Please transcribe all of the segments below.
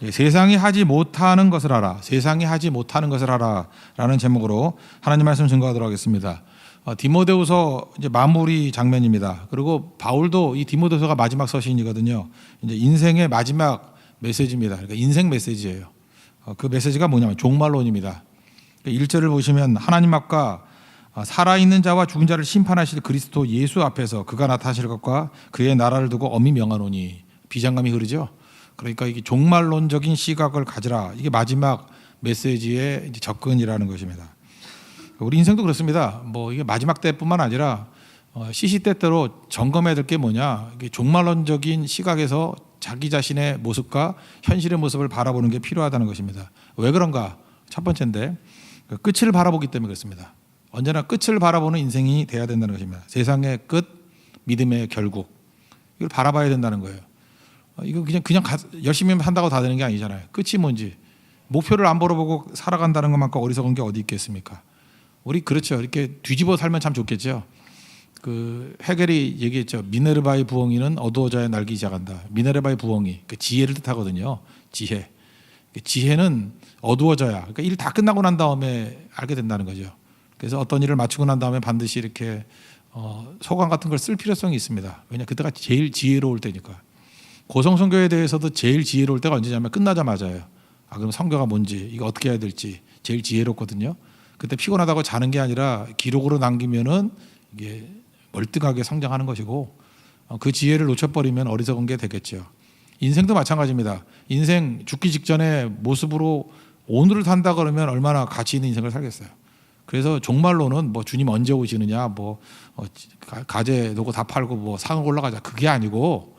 세상이 하지 못하는 것을 하라. 세상이 하지 못하는 것을 하라라는 제목으로 하나님 말씀 증거하도록 하겠습니다. 디모데후서 이제 마무리 장면입니다. 그리고 바울도 이 디모데후서가 마지막 서신이거든요. 이제 인생의 마지막 메시지입니다. 그러니까 인생 메시지예요. 그 메시지가 뭐냐면 종말론입니다. 1절을 보시면 하나님 앞과 살아있는 자와 죽은 자를 심판하실 그리스도 예수 앞에서 그가 나타나실 것과 그의 나라를 두고 엄히 명하노니, 비장감이 흐르죠. 그러니까 이게 종말론적인 시각을 가지라. 이게 마지막 메시지의 이제 접근이라는 것입니다. 우리 인생도 그렇습니다. 뭐 이게 마지막 때뿐만 아니라 시시때때로 점검해야 될 게 뭐냐. 이게 종말론적인 시각에서 자기 자신의 모습과 현실의 모습을 바라보는 게 필요하다는 것입니다. 왜 그런가? 첫 번째인데 끝을 바라보기 때문에 그렇습니다. 언제나 끝을 바라보는 인생이 돼야 된다는 것입니다. 세상의 끝, 믿음의 결국. 이걸 바라봐야 된다는 거예요. 이거 그냥 열심히 한다고 다 되는 게 아니잖아요. 끝이 뭔지 목표를 안 바라보고 살아간다는 것만큼 어리석은 게 어디 있겠습니까? 우리 그렇죠. 이렇게 뒤집어 살면 참 좋겠죠. 그 해겔이 얘기했죠. 미네르바의 부엉이는 어두워져야 날기 시작한다. 미네르바의 부엉이, 그 지혜를 뜻하거든요. 지혜. 지혜는 어두워져야. 그러니까 일 다 끝나고 난 다음에 알게 된다는 거죠. 그래서 어떤 일을 마치고 난 다음에 반드시 이렇게 소감 같은 걸 쓸 필요성이 있습니다. 왜냐 그때가 제일 지혜로울 때니까. 고성성교에 대해서도 제일 지혜로울 때가 언제냐면 끝나자마자예요. 그럼 성교가 뭔지, 이거 어떻게 해야 될지 제일 지혜롭거든요. 그때 피곤하다고 자는 게 아니라 기록으로 남기면은 이게 멀뚱하게 성장하는 것이고, 그 지혜를 놓쳐버리면 어리석은 게 되겠죠. 인생도 마찬가지입니다. 인생 죽기 직전에 모습으로 오늘을 산다 그러면 얼마나 가치 있는 인생을 살겠어요. 그래서 종말로는 뭐 주님 언제 오시느냐, 뭐 가재 놓고 다 팔고 뭐 상을 올라가자, 그게 아니고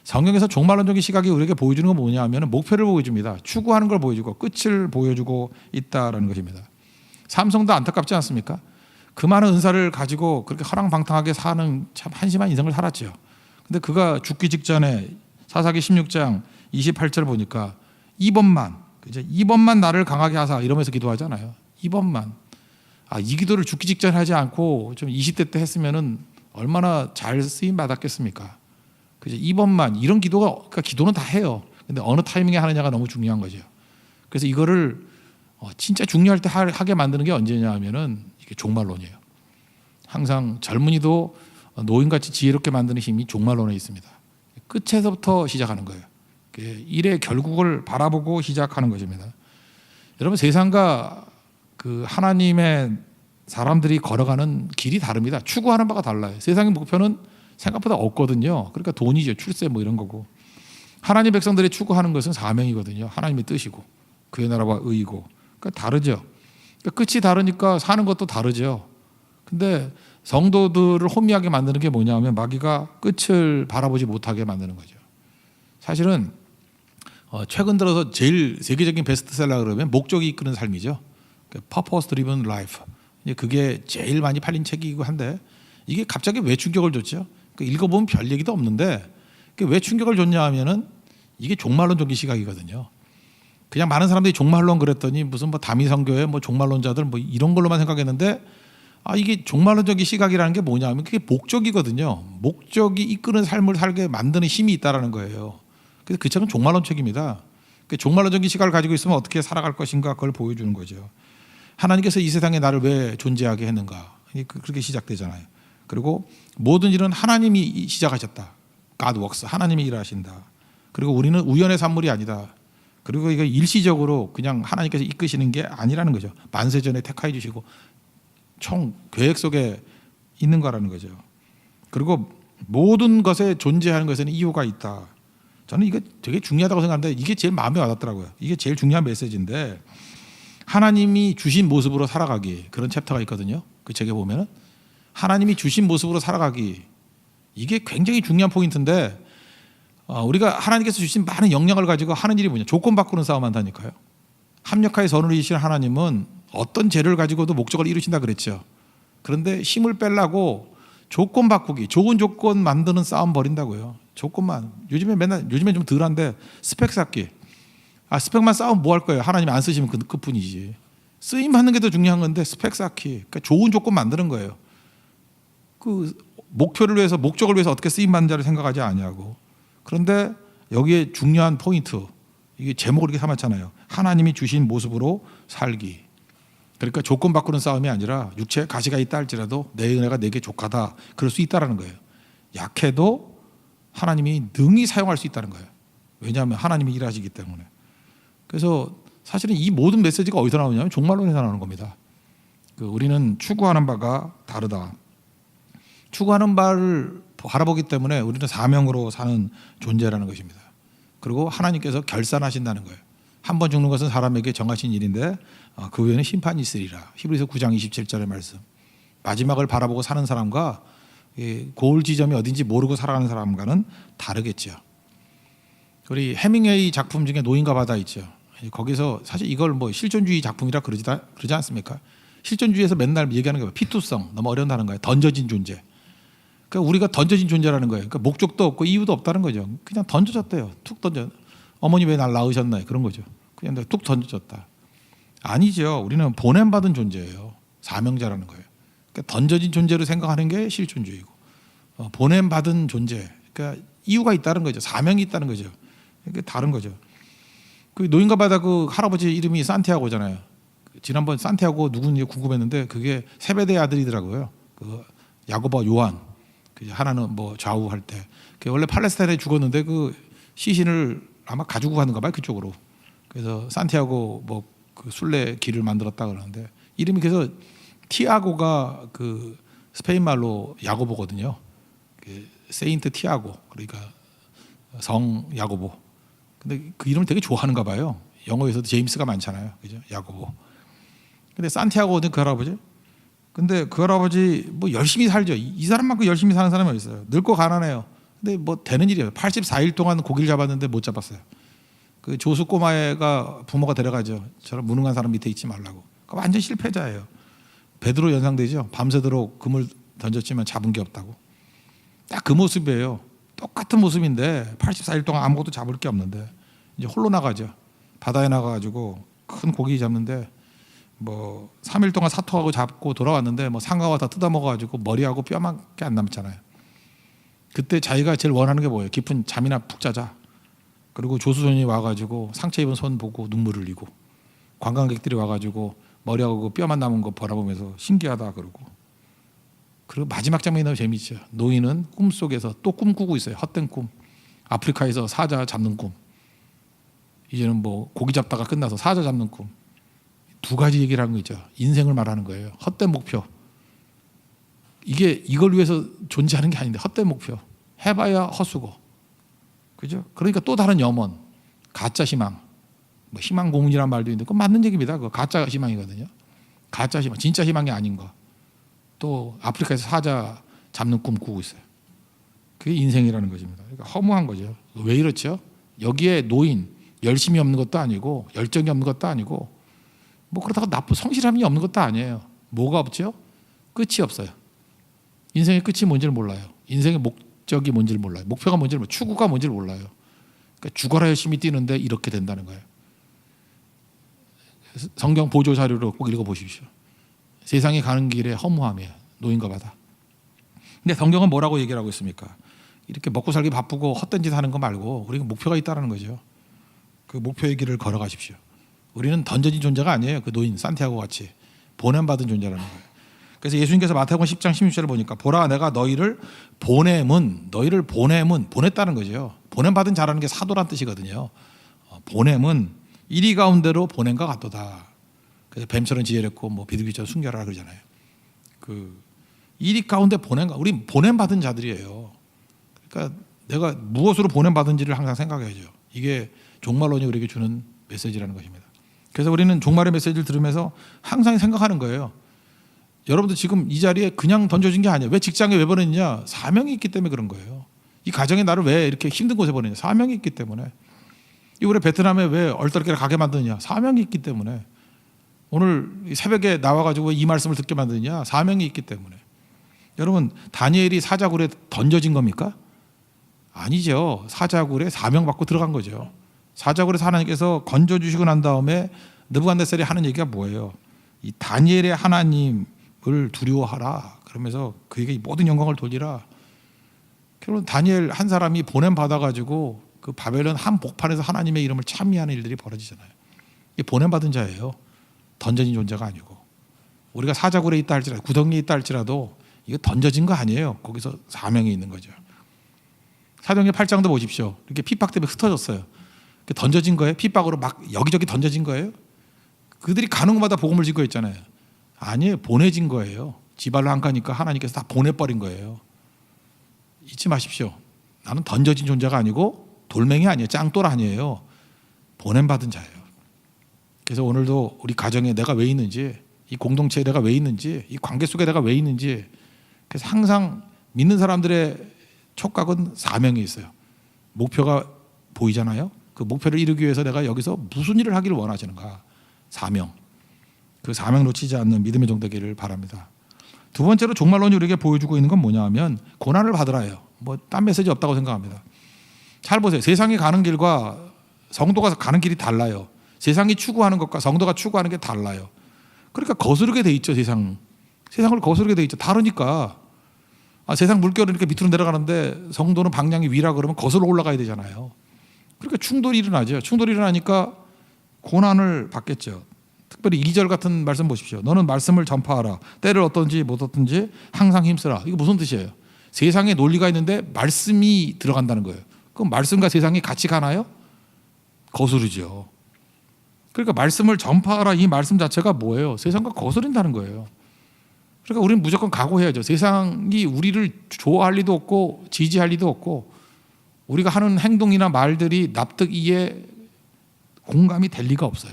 성경에서 종말론적인 시각이 우리에게 보여주는 건 뭐냐 하면 목표를 보여줍니다. 추구하는 걸 보여주고 끝을 보여주고 있다라는 것입니다. 삼성도 안타깝지 않습니까? 그 많은 은사를 가지고 그렇게 허랑방탕하게 사는 참 한심한 인생을 살았죠. 근데 그가 죽기 직전에 사사기 16장 28절 보니까 이번만 나를 강하게 하사 이러면서 기도하잖아요. 이번만. 이 기도를 죽기 직전에 하지 않고 좀 20대 때 했으면은 얼마나 잘 쓰임 받았겠습니까? 그죠? 이번만. 이런 기도가, 그러니까 기도는 다 해요. 근데 어느 타이밍에 하느냐가 너무 중요한 거죠. 그래서 이거를 진짜 중요할 때 하게 만드는 게 언제냐 하면은 이게 종말론이에요. 항상 젊은이도 노인같이 지혜롭게 만드는 힘이 종말론에 있습니다. 끝에서부터 시작하는 거예요. 일의 결국을 바라보고 시작하는 것입니다. 여러분, 세상과 그 하나님의 사람들이 걸어가는 길이 다릅니다. 추구하는 바가 달라요. 세상의 목표는 생각보다 없거든요. 그러니까 돈이죠. 출세 뭐 이런 거고. 하나님 백성들이 추구하는 것은 사명이거든요. 하나님의 뜻이고 그의 나라와 의이고. 그러니까 다르죠. 그러니까 끝이 다르니까 사는 것도 다르죠. 근데 성도들을 혼미하게 만드는 게 뭐냐면 마귀가 끝을 바라보지 못하게 만드는 거죠. 사실은 최근 들어서 제일 세계적인 베스트셀러 그러면 목적이 이끄는 삶이죠. Purpose Driven Life. 그게 제일 많이 팔린 책이고 한데 이게 갑자기 왜 충격을 줬죠? 읽어보면 별 얘기도 없는데 왜 충격을 줬냐 하면은 이게 종말론적인 시각이거든요. 그냥 많은 사람들이 종말론 그랬더니 무슨 뭐 다미성교회 뭐 종말론자들 뭐 이런 걸로만 생각했는데 이게 종말론적인 시각이라는 게 뭐냐 하면 그게 목적이거든요. 목적이 이끄는 삶을 살게 만드는 힘이 있다라는 거예요. 그래서 그 책은 종말론 책입니다. 종말론적인 시각을 가지고 있으면 어떻게 살아갈 것인가 그걸 보여주는 거죠. 하나님께서 이 세상에 나를 왜 존재하게 했는가. 그렇게 시작되잖아요. 그리고 모든 일은 하나님이 시작하셨다. God works. 하나님이 일하신다. 그리고 우리는 우연의 산물이 아니다. 그리고 이거 일시적으로 그냥 하나님께서 이끄시는 게 아니라는 거죠. 만세전에 택하여 주시고 총 계획 속에 있는 거라는 거죠. 그리고 모든 것에 존재하는 것에는 이유가 있다. 저는 이거 되게 중요하다고 생각하는데 이게 제일 마음에 와닿더라고요. 이게 제일 중요한 메시지인데 하나님이 주신 모습으로 살아가기, 그런 챕터가 있거든요. 그 책에 보면은 하나님이 주신 모습으로 살아가기, 이게 굉장히 중요한 포인트인데 우리가 하나님께서 주신 많은 역량을 가지고 하는 일이 뭐냐, 조건 바꾸는 싸움 한다니까요. 합력하여 선을 이루신 하나님은 어떤 죄를 가지고도 목적을 이루신다 그랬죠. 그런데 힘을 빼려고 조건 바꾸기, 좋은 조건 만드는 싸움 벌인다고요. 조건만. 요즘에 좀 덜한데 스펙 쌓기. 스펙만 쌓으면 뭐 할 거예요? 하나님이 안 쓰시면 그뿐이지. 쓰임 받는 게 더 중요한 건데 스펙 쌓기. 그러니까 좋은 조건 만드는 거예요. 그 목표를 위해서, 목적을 위해서 어떻게 쓰임 받는 자를 생각하지 않냐고. 그런데 여기에 중요한 포인트, 이게 제목을 이렇게 삼았잖아요. 하나님이 주신 모습으로 살기. 그러니까 조건 바꾸는 싸움이 아니라 육체에 가시가 있다 할지라도 내 은혜가 내게 족하다. 그럴 수 있다라는 거예요. 약해도 하나님이 능히 사용할 수 있다는 거예요. 왜냐하면 하나님이 일하시기 때문에. 그래서 사실은 이 모든 메시지가 어디서 나오냐면 종말론에서 나오는 겁니다. 우리는 추구하는 바가 다르다. 추구하는 바를 바라보기 때문에 우리는 사명으로 사는 존재라는 것입니다. 그리고 하나님께서 결산하신다는 거예요. 한 번 죽는 것은 사람에게 정하신 일인데 그 후에는 심판이 있으리라. 히브리서 9장 27절의 말씀. 마지막을 바라보고 사는 사람과 고을 지점이 어딘지 모르고 살아가는 사람과는 다르겠죠. 우리 해밍웨이 작품 중에 노인과 바다 있죠. 거기서 사실 이걸 뭐 실존주의 작품이라 그러지 않습니까? 실존주의에서 맨날 얘기하는 게 피투성, 너무 어려운 단어인 거예요. 던져진 존재. 그러니까 우리가 던져진 존재라는 거예요. 그러니까 목적도 없고 이유도 없다는 거죠. 그냥 던져졌대요. 툭 던져. 어머니 왜 날 낳으셨나요? 그런 거죠. 그냥 내가 툭 던져졌다. 아니죠. 우리는 보냄받은 존재예요. 사명자라는 거예요. 그러니까 던져진 존재로 생각하는 게 실존주의고, 보냄받은 존재. 그러니까 이유가 있다는 거죠. 사명이 있다는 거죠. 그게 다른 거죠. 그 노인과 바다 그 할아버지 이름이 산티아고잖아요. 지난번 산티아고 누군지 궁금했는데 그게 세베대의 아들이더라고요. 그 야고보와 요한. 하나는 뭐 좌우할 때. 원래 팔레스타인에 죽었는데 그 시신을 아마 가지고 가는가 봐요, 그쪽으로. 그래서 산티아고 뭐 그 순례 길을 만들었다 그러는데 이름이 그래서 티아고가 그 스페인 말로 야고보거든요. 세인트 티아고, 그러니까 성 야고보. 근데 그 이름을 되게 좋아하는가 봐요. 영어에서도 제임스가 많잖아요, 그죠? 야고보. 근데 산티아고는 그 할아버지. 근데 그 할아버지 뭐 열심히 살죠. 이 사람만큼 열심히 사는 사람이 어디 있어요? 늙고 가난해요. 근데 뭐 되는 일이에요. 84일 동안 고기를 잡았는데 못 잡았어요. 그 조수 꼬마애가 부모가 데려가죠. 저런 무능한 사람 밑에 있지 말라고. 완전 실패자예요. 베드로 연상되죠. 밤새도록 금을 던졌지만 잡은 게 없다고. 딱 그 모습이에요. 똑같은 모습인데 84일 동안 아무것도 잡을 게 없는데 이제 홀로 나가죠. 바다에 나가가지고 큰 고기 잡는데 뭐 3일 동안 사토하고 잡고 돌아왔는데 뭐 상어가 다 뜯어먹어가지고 머리하고 뼈밖에 안 남잖아요. 그때 자기가 제일 원하는 게 뭐예요? 깊은 잠이나 푹 자자. 그리고 조수선이 와가지고 상처 입은 손 보고 눈물을 흘리고, 관광객들이 와가지고 머리하고 그 뼈만 남은 거 바라보면서 신기하다 그러고. 그리고 마지막 장면이 너무 재밌죠. 노인은 꿈속에서 또 꿈꾸고 있어요. 헛된 꿈. 아프리카에서 사자 잡는 꿈. 이제는 뭐 고기 잡다가 끝나서 사자 잡는 꿈. 두 가지 얘기를 하는 거죠. 인생을 말하는 거예요. 헛된 목표. 이걸 위해서 존재하는 게 아닌데 헛된 목표. 해봐야 헛수고. 그죠? 그러니까 또 다른 염원, 가짜 희망, 뭐 희망 고문이라는 말도 있는데 그건 맞는 얘기입니다. 그거 가짜 희망이거든요. 가짜 희망, 진짜 희망이 아닌 거. 또 아프리카에서 사자 잡는 꿈 꾸고 있어요. 그게 인생이라는 것입니다. 그러니까 허무한 거죠. 왜 이렇죠? 여기에 노인, 열심이 없는 것도 아니고 열정이 없는 것도 아니고 뭐 그렇다고 나쁜 성실함이 없는 것도 아니에요. 뭐가 없죠? 끝이 없어요. 인생의 끝이 뭔지를 몰라요. 인생의 목적이 뭔지를 몰라요. 목표가 뭔지를 몰라요. 추구가 뭔지를 몰라요. 그러니까 죽어라 열심히 뛰는데 이렇게 된다는 거예요. 성경 보조 자료로 꼭 읽어보십시오. 세상에 가는 길의 허무함이에요. 노인과 바다. 근데 성경은 뭐라고 얘기를 하고 있습니까? 이렇게 먹고 살기 바쁘고 헛된 짓 하는 거 말고 우리가 목표가 있다는 거죠. 그 목표의 길을 걸어가십시오. 우리는 던져진 존재가 아니에요. 그 노인 산티아고 같이 보냄받은 존재라는 거예요. 그래서 예수님께서 마태복음 10장 16절을 보니까 보라 내가 너희를 보냈다는 거죠. 보냄받은 자라는 게 사도란 뜻이거든요. 보냄은 이리 가운데로 보낸 것 같도다. 그래서 뱀처럼 지혜롭고 뭐 비둘기처럼 순결하라 그러잖아요. 그 이리 가운데 우리 보냄받은 자들이에요. 그러니까 내가 무엇으로 보냄받은지를 항상 생각해야죠. 이게 종말론이 우리에게 주는 메시지라는 것입니다. 그래서 우리는 종말의 메시지를 들으면서 항상 생각하는 거예요. 여러분들 지금 이 자리에 그냥 던져진 게 아니에요. 왜 직장에 왜 보냈냐? 사명이 있기 때문에 그런 거예요. 이 가정에 나를 왜 이렇게 힘든 곳에 보냈냐? 사명이 있기 때문에. 이 우리 베트남에 왜 얼떨결에 가게 만드느냐? 사명이 있기 때문에. 오늘 새벽에 나와가지고 이 말씀을 듣게 만드느냐? 사명이 있기 때문에. 여러분 다니엘이 사자굴에 던져진 겁니까? 아니죠. 사자굴에 사명받고 들어간 거죠. 사자굴에서 하나님께서 건져주시고 난 다음에 느부갓네살이 하는 얘기가 뭐예요? 이 다니엘의 하나님을 두려워하라. 그러면서 그에게 모든 영광을 돌리라. 결국 다니엘 한 사람이 보냄 받아가지고 그 바벨론 한복판에서 하나님의 이름을 찬미하는 일들이 벌어지잖아요. 이게 보냄받은 자예요. 던져진 존재가 아니고. 우리가 사자굴에 있다 할지라도 구덩이에 있다 할지라도 이거 던져진 거 아니에요. 거기서 사명이 있는 거죠. 사도행전 8장도 보십시오. 이렇게 핍박 때문에 흩어졌어요. 던져진 거예요? 핍박으로 막 여기저기 던져진 거예요? 그들이 가는 곳마다 복음을 증거 했잖아요. 아니에요. 보내진 거예요. 지발로 안 가니까 하나님께서 다 보내버린 거예요. 잊지 마십시오. 나는 던져진 존재가 아니고 돌멩이 아니에요. 짱돌 아니에요. 보냄받은 자예요. 그래서 오늘도 우리 가정에 내가 왜 있는지, 이 공동체에 내가 왜 있는지, 이 관계 속에 내가 왜 있는지, 그래서 항상 믿는 사람들의 촉각은 사명이 있어요. 목표가 보이잖아요. 그 목표를 이루기 위해서 내가 여기서 무슨 일을 하기를 원하시는가. 사명. 그 사명 놓치지 않는 믿음의 종 되기를 바랍니다. 두 번째로 종말론이 우리에게 보여주고 있는 건 뭐냐 하면 고난을 받으라예요. 뭐 딴 메시지 없다고 생각합니다. 잘 보세요. 세상이 가는 길과 성도가 가는 길이 달라요. 세상이 추구하는 것과 성도가 추구하는 게 달라요. 그러니까 거스르게 돼 있죠. 세상을 거스르게 돼 있죠. 다르니까. 세상 물결은 이렇게 밑으로 내려가는데 성도는 방향이 위라 그러면 거슬러 올라가야 되잖아요. 그러니까 충돌이 일어나죠. 충돌이 일어나니까 고난을 받겠죠. 특별히 2절 같은 말씀 보십시오. 너는 말씀을 전파하라. 때를 어떤지 못 어떤지 항상 힘쓰라. 이거 무슨 뜻이에요? 세상에 논리가 있는데 말씀이 들어간다는 거예요. 그럼 말씀과 세상이 같이 가나요? 거스르죠. 그러니까 말씀을 전파하라. 이 말씀 자체가 뭐예요? 세상과 거스른다는 거예요. 그러니까 우리는 무조건 각오해야죠. 세상이 우리를 좋아할 리도 없고 지지할 리도 없고 우리가 하는 행동이나 말들이 납득 이해 공감이 될 리가 없어요.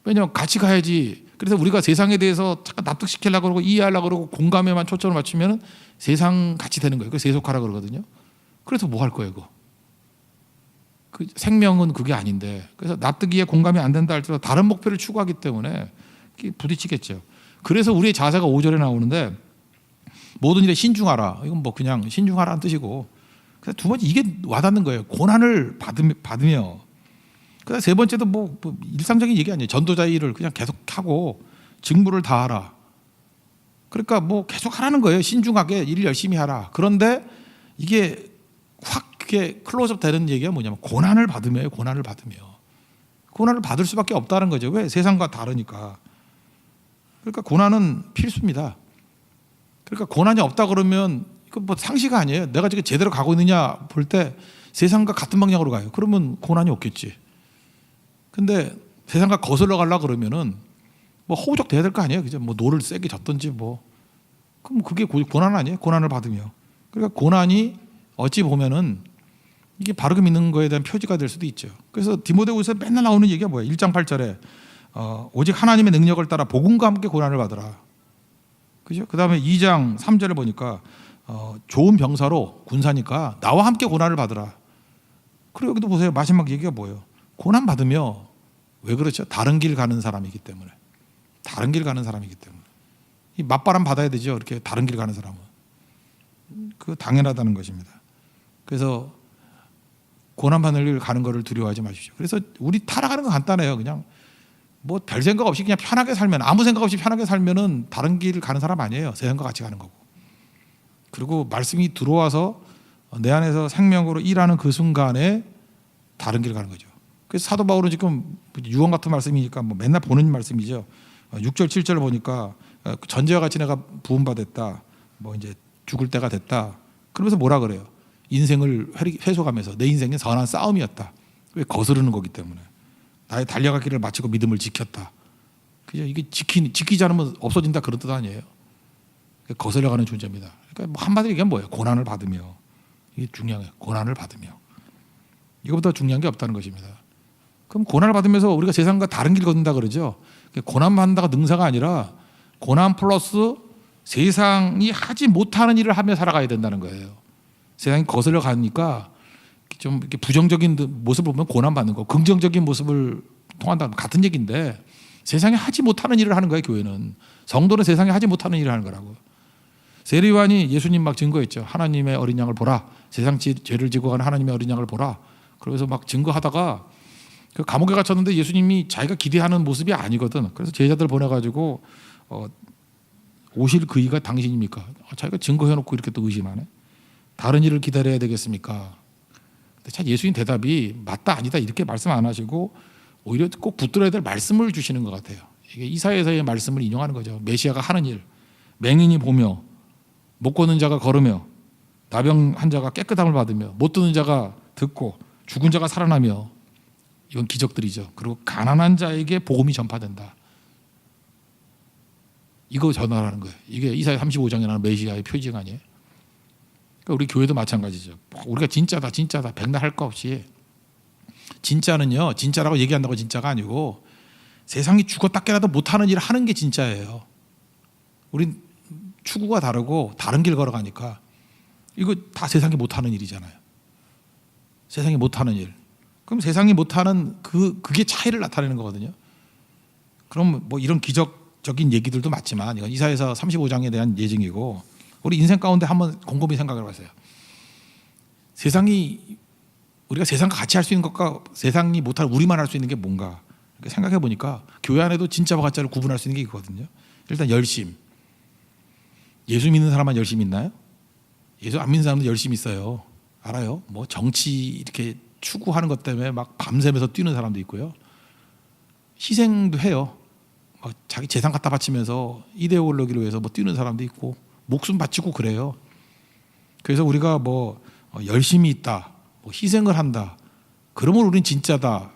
왜냐하면 같이 가야지. 그래서 우리가 세상에 대해서 잠깐 납득시키려고 그러고 이해하려고 그러고 공감에만 초점을 맞추면 세상 같이 되는 거예요. 그래서 세속하라 그러거든요. 그래서 뭐 할 거예요, 그거? 그 생명은 그게 아닌데. 그래서 납득 이해 공감이 안 된다 할지라도 다른 목표를 추구하기 때문에 부딪히겠죠. 그래서 우리의 자세가 5절에 나오는데 모든 일에 신중하라. 이건 뭐 그냥 신중하라는 뜻이고. 그래서 두 번째 이게 와닿는 거예요. 고난을 받으며. 그래서 세 번째도 뭐 일상적인 얘기 아니에요. 전도자의 일을 그냥 계속 하고 직무를 다하라. 그러니까 뭐 계속 하라는 거예요. 신중하게 일 열심히 하라. 그런데 이게 확 그게 클로즈업 되는 얘기가 뭐냐면 고난을 받으며요. 고난을 받으며. 고난을 받을 수밖에 없다는 거죠. 왜? 세상과 다르니까. 그러니까 고난은 필수입니다. 그러니까 고난이 없다 그러면 이거 뭐 상시가 아니에요. 내가 지금 제대로 가고 있느냐 볼 때 세상과 같은 방향으로 가요. 그러면 고난이 없겠지. 근데 세상과 거슬러 가려 그러면은 뭐 허우적 돼야 될 거 아니에요. 그죠? 뭐 노를 세게 졌든지 뭐. 그럼 그게 고난 아니에요? 고난을 받으며. 그러니까 고난이 어찌 보면은 이게 바르게 믿는 거에 대한 표지가 될 수도 있죠. 그래서 디모데후서 맨날 나오는 얘기가 뭐예요? 1장 8절에 오직 하나님의 능력을 따라 복음과 함께 고난을 받으라. 그죠? 그다음에 2장 3절을 보니까 좋은 병사로 군사니까 나와 함께 고난을 받으라. 그리고 여기도 보세요. 마지막 얘기가 뭐예요? 고난 받으며. 왜 그렇죠? 다른 길 가는 사람이기 때문에. 다른 길 가는 사람이기 때문에. 이 맞바람 받아야 되죠. 이렇게 다른 길 가는 사람은. 그 당연하다는 것입니다. 그래서 고난 받는 길 가는 거를 두려워하지 마십시오. 그래서 우리 타락하는 건 간단해요. 그냥 뭐 별 생각 없이 그냥 편하게 살면, 아무 생각 없이 편하게 살면은 다른 길 가는 사람 아니에요. 세상과 같이 가는 거고. 그리고 말씀이 들어와서 내 안에서 생명으로 일하는 그 순간에 다른 길 가는 거죠. 그래서 사도 바울은 지금 유언 같은 말씀이니까 뭐 맨날 보는 말씀이죠. 6절 7절을 보니까 전제와 같이 내가 부음받았다. 뭐 이제 죽을 때가 됐다. 그러면서 뭐라 그래요? 인생을 회소가면서 내 인생은 선한 싸움이었다. 왜? 거스르는 거기 때문에. 나의 달려갈 길을 마치고 믿음을 지켰다. 그죠? 이게 지키지 않으면 없어진다 그런 뜻 아니에요. 거슬려가는 존재입니다. 그러니까 뭐 한마디로 얘기하면 뭐예요? 고난을 받으며. 이게 중요해요. 고난을 받으며. 이것보다 중요한 게 없다는 것입니다. 그럼 고난을 받으면서 우리가 세상과 다른 길 걷는다 그러죠. 고난 받는다가 능사가 아니라 고난 플러스 세상이 하지 못하는 일을 하며 살아가야 된다는 거예요. 세상이 거슬려 가니까 좀 이렇게 부정적인 모습을 보면 고난 받는 거, 긍정적인 모습을 통한다 같은 얘기인데 세상에 하지 못하는 일을 하는 거예요. 교회는. 성도는 세상에 하지 못하는 일을 하는 거라고. 세리요한이 예수님 막 증거했죠. 하나님의 어린 양을 보라. 세상 죄를 지고 가는 하나님의 어린 양을 보라. 그러면서 막 증거하다가 그 감옥에 갇혔는데 예수님이 자기가 기대하는 모습이 아니거든. 그래서 제자들 보내가지고 오실 그이가 당신입니까? 자기가 증거해놓고 이렇게 또 의심하네. 다른 일을 기다려야 되겠습니까? 근데 참 예수님 대답이 맞다 아니다 이렇게 말씀 안 하시고 오히려 꼭 붙들어야 될 말씀을 주시는 것 같아요. 이게 이사야서의 말씀을 인용하는 거죠. 메시아가 하는 일, 맹인이 보며 못 걷는 자가 걸으며 나병한 자가 깨끗함을 받으며 못 듣는 자가 듣고 죽은 자가 살아나며, 이건 기적들이죠. 그리고 가난한 자에게 복음이 전파된다. 이거 전하라는 거예요. 이게 이사야 35장에 나오는 메시아의 표지가 아니에요. 그러니까 우리 교회도 마찬가지죠. 우리가 진짜다 진짜다 백날 할 거 없이, 진짜는요 진짜라고 얘기한다고 진짜가 아니고 세상이 죽었다 깨라도 못하는 일을 하는 게 진짜예요. 우린 추구가 다르고 다른 길 걸어가니까 이거 다 세상이 못하는 일이잖아요. 세상이 못하는 일. 그럼 세상이 못하는 그게 차이를 나타내는 거거든요. 그럼 뭐 이런 기적적인 얘기들도 맞지만 이건 이사야서 35장에 대한 예증이고, 우리 인생 가운데 한번 곰곰이 생각을 해보세요. 우리가 세상과 같이 할 수 있는 것과 세상이 못하는 우리만 할 수 있는 게 뭔가 이렇게 생각해 보니까 교회 안에도 진짜와 가짜를 구분할 수 있는 게 있거든요. 일단 열심. 예수 믿는 사람만 열심히 있나요? 예수 안 믿는 사람도 열심히 있어요. 알아요? 뭐 정치 이렇게 추구하는 것 때문에 막 밤새면서 뛰는 사람도 있고요. 희생도 해요. 막 자기 재산 갖다 바치면서 이데올로기를 위해서 뭐 뛰는 사람도 있고 목숨 바치고 그래요. 그래서 우리가 뭐 열심히 있다, 뭐 희생을 한다, 그러면 우린 진짜다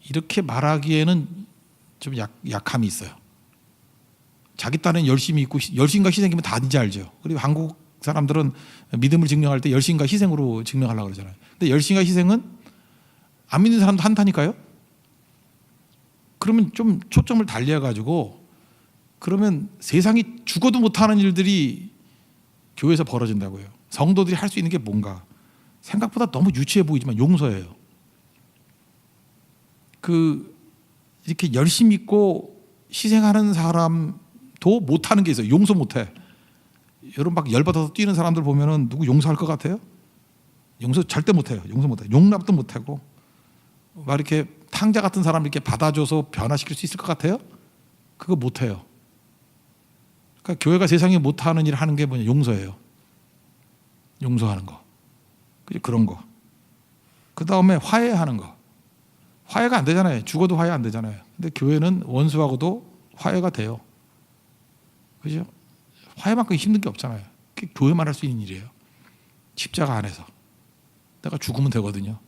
이렇게 말하기에는 좀 약함이 있어요. 자기 딴엔 열심히 있고 열심과 희생이면 다인지 알죠. 그리고 한국 사람들은 믿음을 증명할 때 열심과 희생으로 증명하려고 그러잖아요. 근데 열심과 희생은 안 믿는 사람도 한다니까요. 그러면 좀 초점을 달리해가지고, 그러면 세상이 죽어도 못하는 일들이 교회에서 벌어진다고요. 성도들이 할 수 있는 게 뭔가, 생각보다 너무 유치해 보이지만 용서예요. 이렇게 열심 있고 희생하는 사람도 못하는 게 있어요. 용서 못해. 여러분 막 열받아서 뛰는 사람들 보면은 누구 용서할 것 같아요? 용서 절대 못해요. 용서 못해요. 용납도 못하고 막 이렇게 탕자 같은 사람을 이렇게 받아줘서 변화시킬 수 있을 것 같아요? 그거 못해요. 그러니까 교회가 세상에 못하는 일을 하는 게 뭐냐? 용서예요. 용서하는 거. 그런 거. 그 다음에 화해하는 거. 화해가 안 되잖아요. 죽어도 화해 안 되잖아요. 근데 교회는 원수하고도 화해가 돼요. 그죠? 화해만큼 힘든 게 없잖아요. 그게 교회만 할 수 있는 일이에요. 십자가 안에서. 내가 죽으면 되거든요.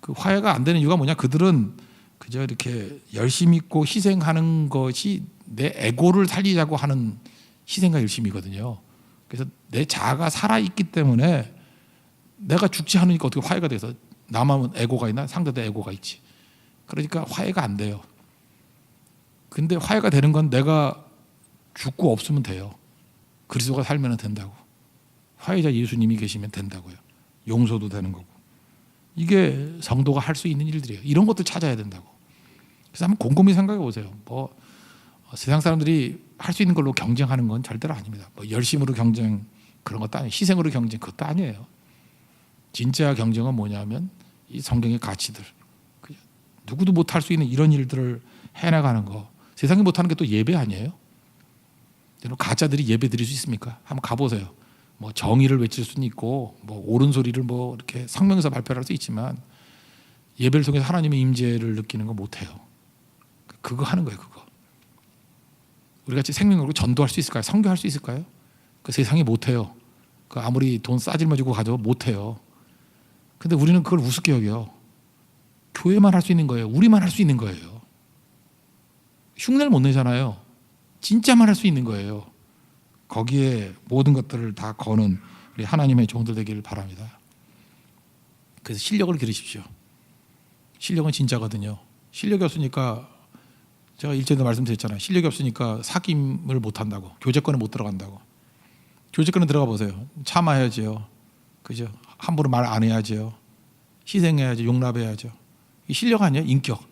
그 화해가 안 되는 이유가 뭐냐? 그들은 그저 이렇게 열심히 있고 희생하는 것이 내 에고를 살리자고 하는 희생과 열심이거든요. 그래서 내 자아가 살아있기 때문에 내가 죽지 않으니까 어떻게 화해가 돼서, 나만 에고가 있나? 상대도 에고가 있지. 그러니까 화해가 안 돼요. 근데 화해가 되는 건 내가 죽고 없으면 돼요. 그리스도가 살면 된다고. 화해자 예수님이 계시면 된다고요. 용서도 되는 거고. 이게 성도가 할 수 있는 일들이에요. 이런 것들 찾아야 된다고. 그래서 한번 곰곰이 생각해 보세요. 뭐 세상 사람들이 할 수 있는 걸로 경쟁하는 건 절대로 아닙니다. 뭐 열심으로 경쟁 그런 것도 아니에요. 희생으로 경쟁 그것도 아니에요. 진짜 경쟁은 뭐냐면 이 성경의 가치들. 누구도 못할 수 있는 이런 일들을 해나가는 거. 세상이 못하는 게 또 예배 아니에요? 여러분 가짜들이 예배 드릴 수 있습니까? 한번 가보세요. 뭐 정의를 외칠 수는 있고 뭐 옳은 소리를 뭐 이렇게 성명에서 발표할 수 있지만 예배를 통해서 하나님의 임재를 느끼는 거 못해요. 그거 하는 거예요. 그거. 우리 같이 생명으로 전도할 수 있을까요? 선교할 수 있을까요? 그 세상이 못해요. 그 아무리 돈 싸질머지고 가도 못해요. 근데 우리는 그걸 우습게 여겨요. 교회만 할 수 있는 거예요. 우리만 할 수 있는 거예요. 흉내를 못 내잖아요. 진짜만 할 수 있는 거예요. 거기에 모든 것들을 다 거는 우리 하나님의 종들 되기를 바랍니다. 그래서 실력을 기르십시오. 실력은 진짜거든요. 실력이 없으니까, 제가 일전에도 말씀드렸잖아요. 실력이 없으니까 사귐을 못 한다고, 교제권에 못 들어간다고. 교제권에 들어가 보세요. 참아야죠. 그죠? 함부로 말 안 해야죠. 희생해야죠. 용납해야죠. 이 실력 아니에요? 인격.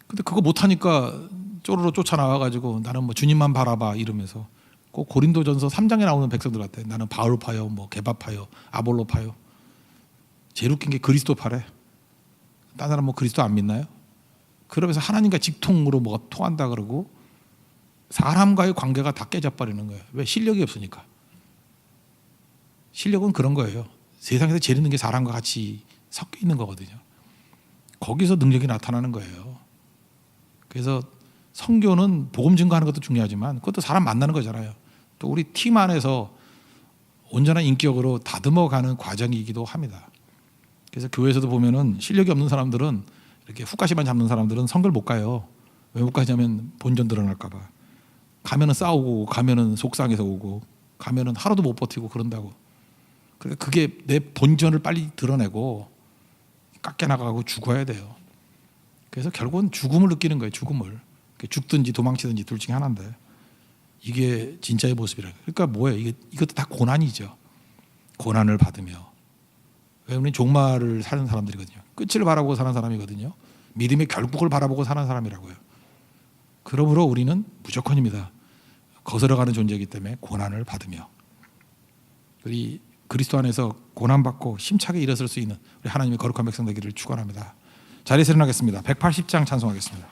근데 그거 못 하니까 쪼르르 쫓아나와가지고 나는 뭐 주님만 바라봐 이러면서, 꼭 고린도전서 3장에 나오는 백성들한테 나는 바울파요, 뭐 게바파요, 아볼로파요. 제일 웃긴 게 그리스도파래. 딴 사람 뭐 그리스도 안 믿나요? 그러면서 하나님과 직통으로 뭐가 통한다 그러고 사람과의 관계가 다 깨져버리는 거예요. 왜? 실력이 없으니까. 실력은 그런 거예요. 세상에서 제일 있는 게 사람과 같이 섞여 있는 거거든요. 거기서 능력이 나타나는 거예요. 그래서 선교는 복음 증거하는 것도 중요하지만 그것도 사람 만나는 거잖아요. 또 우리 팀 안에서 온전한 인격으로 다듬어가는 과정이기도 합니다. 그래서 교회에서도 보면은 실력이 없는 사람들은 이렇게 훅가시만 잡는 사람들은 선교를 못 가요. 왜 못 가냐면 본전 드러날까 봐. 가면은 싸우고 가면은 속상해서 오고 가면은 하루도 못 버티고 그런다고. 그러니까 그게 내 본전을 빨리 드러내고 깎여 나가고 죽어야 돼요. 그래서 결국은 죽음을 느끼는 거예요. 죽음을. 죽든지 도망치든지 둘 중에 하나인데 이게 진짜의 모습이라. 그러니까 뭐예요? 이것도 다 고난이죠. 고난을 받으며. 왜냐하면 종말을 사는 사람들이거든요. 끝을 바라보고 사는 사람이거든요. 믿음의 결국을 바라보고 사는 사람이라고요. 그러므로 우리는 무조건입니다. 거스러가는 존재이기 때문에 고난을 받으며 우리 그리스도 안에서 고난받고 힘차게 일어설 수 있는 우리 하나님의 거룩한 백성 되기를 축원합니다. 자리에서 일어나겠습니다. 180장 찬송하겠습니다.